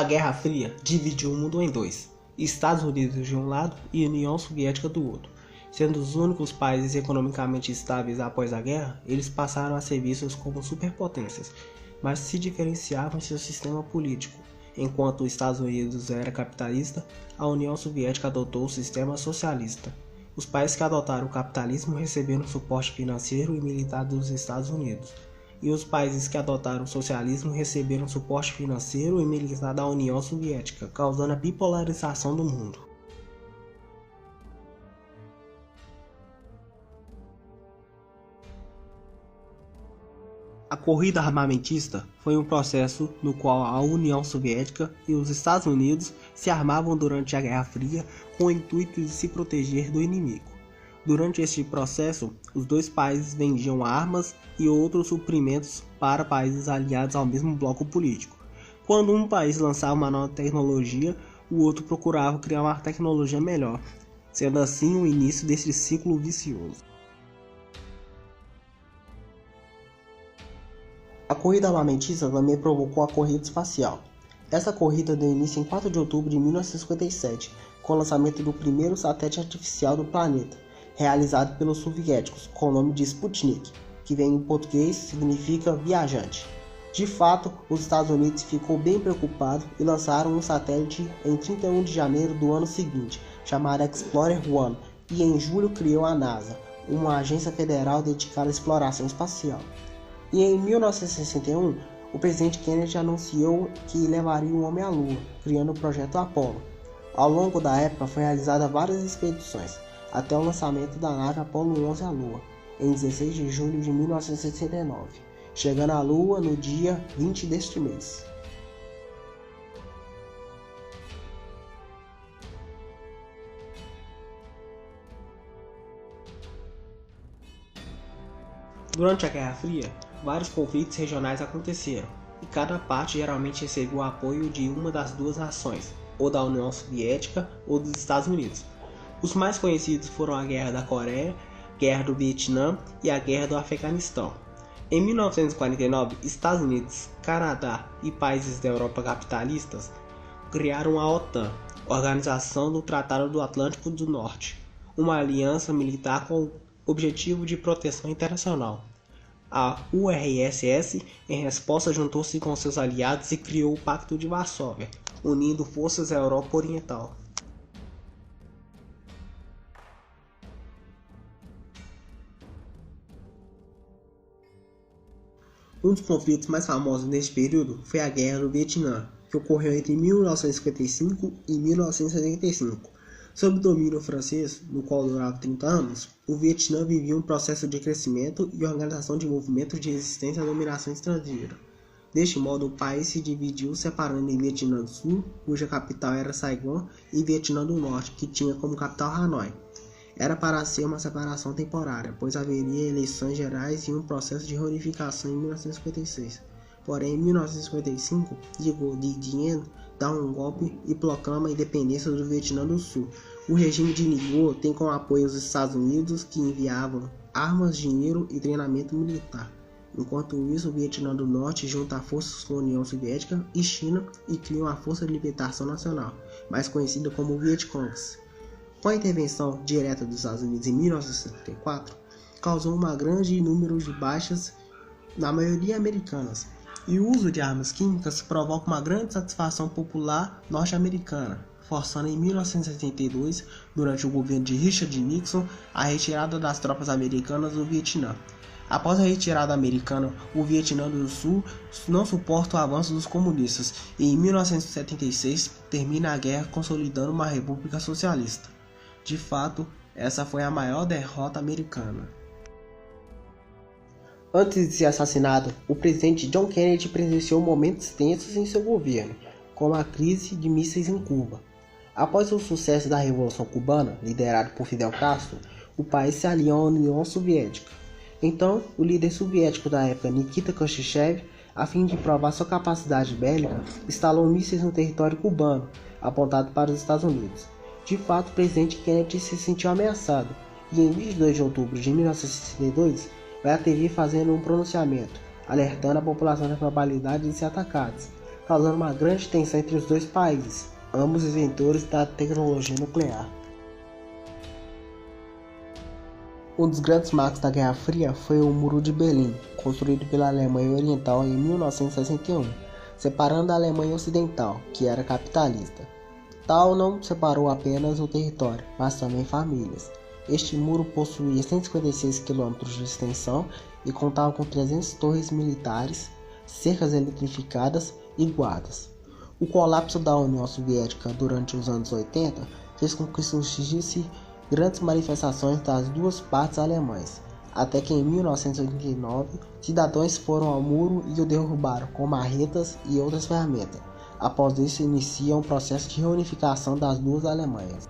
A Guerra Fria dividiu o mundo em dois, Estados Unidos de um lado e União Soviética do outro. Sendo os únicos países economicamente estáveis após a guerra, eles passaram a ser vistos como superpotências, mas se diferenciavam em seu sistema político. Enquanto os Estados Unidos era capitalista, a União Soviética adotou o sistema socialista. Os países que adotaram o capitalismo receberam suporte financeiro e militar dos Estados Unidos, e os países que adotaram o socialismo receberam suporte financeiro e militar da União Soviética, causando a bipolarização do mundo. A corrida armamentista foi um processo no qual a União Soviética e os Estados Unidos se armavam durante a Guerra Fria com o intuito de se proteger do inimigo. Durante este processo, os dois países vendiam armas e outros suprimentos para países aliados ao mesmo bloco político. Quando um país lançava uma nova tecnologia, o outro procurava criar uma tecnologia melhor, sendo assim o início desse ciclo vicioso. A corrida armamentista também provocou a corrida espacial. Essa corrida deu início em 4 de outubro de 1957, com o lançamento do primeiro satélite artificial do planeta, realizado pelos soviéticos, com o nome de Sputnik, que vem em português significa viajante. De fato, os Estados Unidos ficou bem preocupado e lançaram um satélite em 31 de janeiro do ano seguinte, chamado Explorer 1, e em julho criou a NASA, uma agência federal dedicada à exploração espacial. E em 1961, o presidente Kennedy anunciou que levaria o homem à Lua, criando o projeto Apollo. Ao longo da época foram realizadas várias expedições, até o lançamento da nave Apollo 11 à Lua, em 16 de julho de 1969, chegando à Lua no dia 20 deste mês. Durante a Guerra Fria, vários conflitos regionais aconteceram, e cada parte geralmente recebeu o apoio de uma das duas nações, ou da União Soviética ou dos Estados Unidos. Os mais conhecidos foram a Guerra da Coreia, Guerra do Vietnã e a Guerra do Afeganistão. Em 1949, Estados Unidos, Canadá e países da Europa capitalistas criaram a OTAN, Organização do Tratado do Atlântico do Norte, uma aliança militar com o objetivo de proteção internacional. A URSS, em resposta, juntou-se com seus aliados e criou o Pacto de Varsóvia, unindo forças à Europa Oriental. Um dos conflitos mais famosos neste período foi a Guerra do Vietnã, que ocorreu entre 1955 e 1975. Sob o domínio francês, no qual durava 30 anos, o Vietnã vivia um processo de crescimento e organização de movimentos de resistência à dominação estrangeira. Deste modo, o país se dividiu separando em Vietnã do Sul, cuja capital era Saigon, e Vietnã do Norte, que tinha como capital Hanoi. Era para ser uma separação temporária, pois haveria eleições gerais e um processo de reunificação em 1956. Porém, em 1955, Di Dien dá um golpe e proclama a independência do Vietnã do Sul. O regime de Niguo tem como apoio os Estados Unidos, que enviavam armas, dinheiro e treinamento militar. Enquanto isso, o Vietnã do Norte junta forças com a União Soviética e China e cria uma Força de Libertação Nacional, mais conhecida como Vietcongs. Com a intervenção direta dos Estados Unidos em 1974, causou um grande número de baixas, na maioria americanas, e o uso de armas químicas provoca uma grande satisfação popular norte-americana, forçando em 1972, durante o governo de Richard Nixon, a retirada das tropas americanas do Vietnã. Após a retirada americana, o Vietnã do Sul não suporta o avanço dos comunistas e em 1976 termina a guerra consolidando uma república socialista. De fato, essa foi a maior derrota americana. Antes de ser assassinado, o presidente John Kennedy presenciou momentos tensos em seu governo, como a crise de mísseis em Cuba. Após o sucesso da Revolução Cubana, liderado por Fidel Castro, o país se aliou à União Soviética. Então, o líder soviético da época, Nikita Khrushchev, a fim de provar sua capacidade bélica, instalou mísseis no território cubano, apontado para os Estados Unidos. De fato, o presidente Kennedy se sentiu ameaçado, e em 22 de outubro de 1962, vai à TV fazendo um pronunciamento, alertando a população da probabilidade de ser atacados. causando uma grande tensão entre os dois países, ambos inventores da tecnologia nuclear. Um dos grandes marcos da Guerra Fria foi o Muro de Berlim, construído pela Alemanha Oriental em 1961, separando a Alemanha Ocidental, que era capitalista. Tal não separou apenas o território, mas também famílias. Este muro possuía 156 km de extensão e contava com 300 torres militares, cercas eletrificadas e guardas. O colapso da União Soviética durante os anos 80 fez com que surgissem grandes manifestações das duas partes alemãs, até que em 1989 cidadãos foram ao muro e o derrubaram com marretas e outras ferramentas. Após isso, inicia um processo de reunificação das duas Alemanhas.